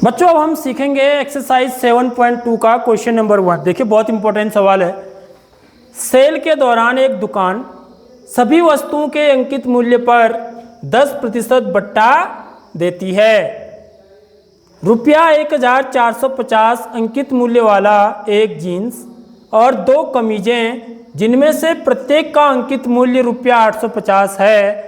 बच्चों अब हम सीखेंगे एक्सरसाइज 7.2 का क्वेश्चन नंबर 1। देखिए बहुत इंपॉर्टेंट सवाल है। सेल के दौरान एक दुकान सभी वस्तुओं के अंकित मूल्य पर 10% बट्टा देती है। रुपया 1450 अंकित मूल्य वाला एक जीन्स और 2 कमीजें जिनमें से प्रत्येक का अंकित मूल्य रुपया 850 है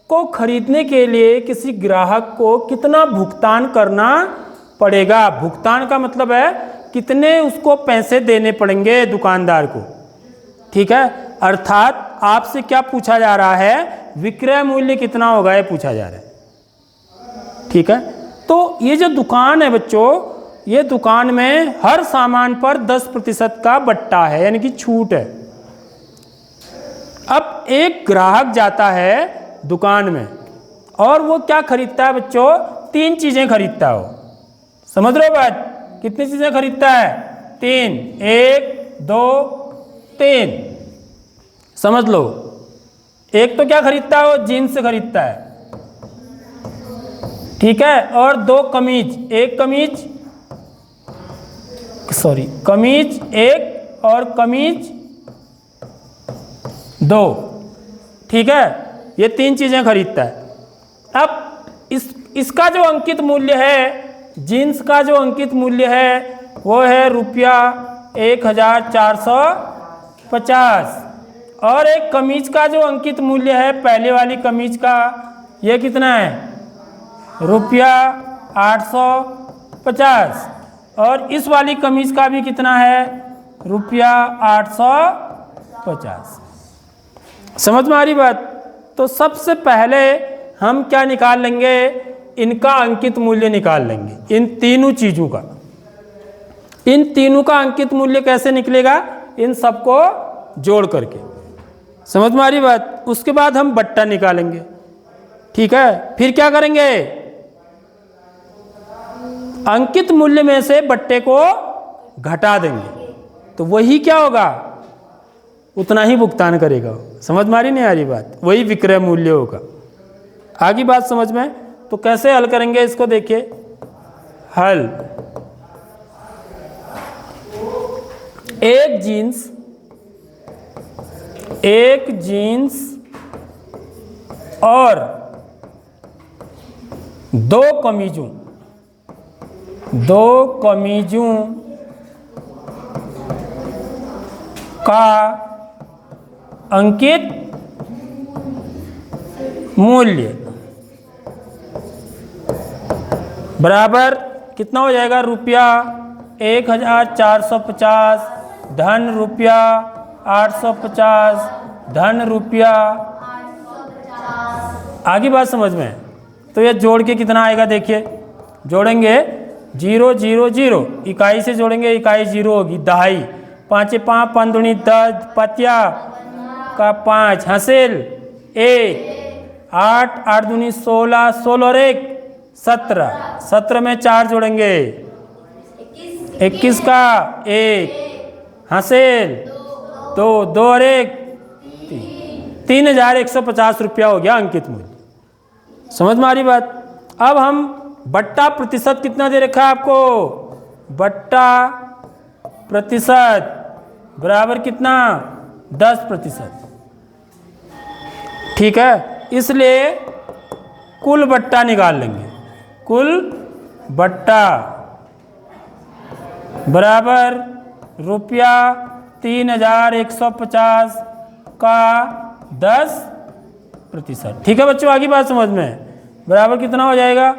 को खरीदने के लिए किसी ग्राहक को कितना भुगतान करना पड़ेगा। भुगतान का मतलब है कितने उसको पैसे देने पड़ेंगे दुकानदार को। ठीक है, अर्थात आपसे क्या पूछा जा रहा है, विक्रय मूल्य कितना होगा ये पूछा जा रहा है। ठीक है, तो ये जो दुकान है बच्चों, ये दुकान में हर सामान पर 10% का बट्टा है, यानी कि छूट है। अब एक ग्राहक जाता है दुकान में और वो क्या खरीदता है बच्चों, 3 चीजें खरीदता है। समझ रहे हो बात, कितनी चीजें खरीदता है, 3, 1 2 3। समझ लो, एक तो क्या खरीदता है, वो जीन्स खरीदता है। ठीक है, और 2 कमीज, एक कमीज एक और कमीज 2। ठीक है, ये 3 चीजें खरीदता है। अब इसका जो अंकित मूल्य है, जीन्स का जो अंकित मूल्य है वो है रुपया 1450 और एक कमीज का जो अंकित मूल्य है पहले वाली कमीज का, ये कितना है, रुपया 850 और इस वाली कमीज का भी कितना है, रुपया 850। समझ में आ रही बात। तो सबसे पहले हम क्या निकाल लेंगे, इनका अंकित मूल्य निकाल लेंगे, इन तीनों चीजों का। इन तीनों का अंकित मूल्य कैसे निकलेगा, इन सबको जोड़ करके। समझ में आ रही बात। उसके बाद हम बट्टा निकालेंगे। ठीक है, फिर क्या करेंगे, अंकित मूल्य में से बट्टे को घटा देंगे, तो वही क्या होगा, उतना ही भुगतान करेगा। समझ में आ रही नहीं आ रही बात, वही विक्रय मूल्य होगा। आगे बात समझ में। तो कैसे हल करेंगे इसको, देखिए हल। एक जीन्स और 2 कमीजों का अंकित मूल्य बराबर कितना हो जाएगा, रुपया 1450 धन रुपया 850 धन रुपया। आगे बात समझ में। तो ये जोड़ के कितना आएगा, देखिए जोड़ेंगे 0 0 0, इकाई से जोड़ेंगे, इकाई 0 होगी, दहाई 5 5 5 दूनी 10, पतिया का 5, हंसेल 1, 8 8 दूनी 16, 16 और 1 17, 17 में 4 जोड़ेंगे, 21 का 1, हंसेल 2 2 और 1 3150 रुपया हो गया अंकित मूल्य। समझ में आ रही बात। अब हम बट्टा प्रतिशत कितना दे रखा है आपको, बट्टा प्रतिशत बराबर कितना, 10%। ठीक है, इसलिए कुल बट्टा निकाल लेंगे। कुल बट्टा बराबर रुपया 3150 का 10%। ठीक है बच्चों, आगे बात समझ में। बराबर कितना हो जाएगा,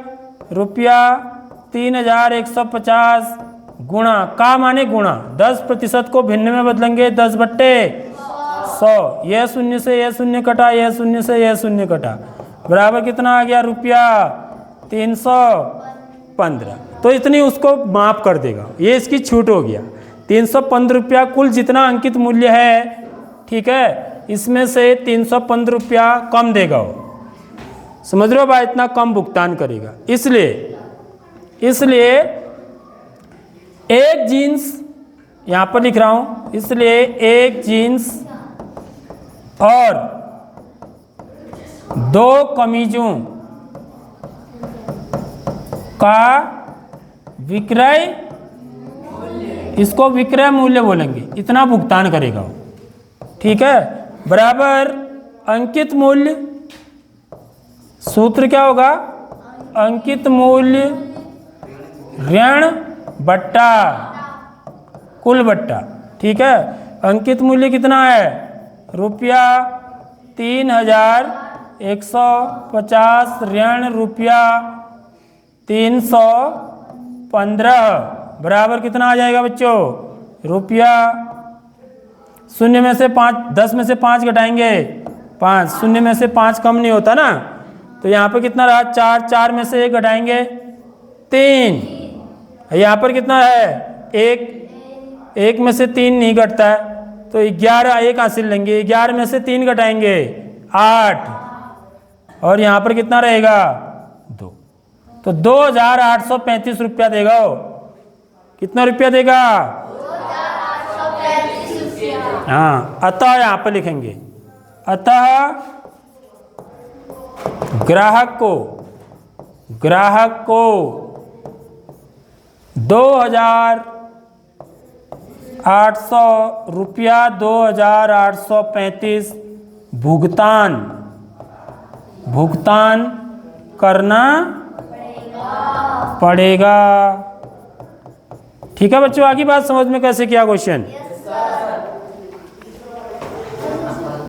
रुपया 3150 गुणा, का माने गुणा, 10% को भिन्न में बदलेंगे, 10 बट्टे 100, यह 0 से यह 0 कटा, यह 0 से यह 0 कटा, बराबर कितना आ गया, रुपया 315। तो इतनी उसको माफ कर देगा, ये इसकी छूट हो गया। 315 रुपया कुल जितना अंकित मूल्य है, ठीक है, इसमें से 315 रुपया कम देगा वो। समझ रहे हो भाई, इतना कम भुगतान करेगा। इसलिए एक जीन्स यहां पर लिख रहा हूं, इसलिए एक जीन्स और 2 कमीजों का विक्रय, इसको विक्रय मूल्य बोलेंगे, इतना भुगतान करेगा वो, ठीक है, बराबर अंकित मूल्य, सूत्र क्या होगा, अंकित मूल्य ऋण बट्टा कुल बट्टा, ठीक है। अंकित मूल्य कितना है, रुपया 3150 ऋण रुपया 315 बराबर कितना आ जाएगा बच्चों, रुपया, शून्य में से 5, 10 में से 5 घटाएंगे 5, शून्य में से 5 कम नहीं होता ना, तो यहाँ पर कितना रहा 4, 4 में से 1 घटाएंगे 3, यहाँ पर कितना है 1, 1 में से 3 नहीं घटता है, तो 11, 1 हासिल लेंगे, 11 में से 3 घटाएंगे 8, और यहाँ पर कितना रहेगा 2, तो 2835 रुपया देगा वो, कितना रुपया देगा, 2835 रुपया। हाँ, अतः यहाँ पर लिखेंगे, अतः ग्राहक को 2800 रुपया 2835 भुगतान करना पड़ेगा। ठीक है बच्चों, आगे बात समझ में कैसे किया क्वेश्चन।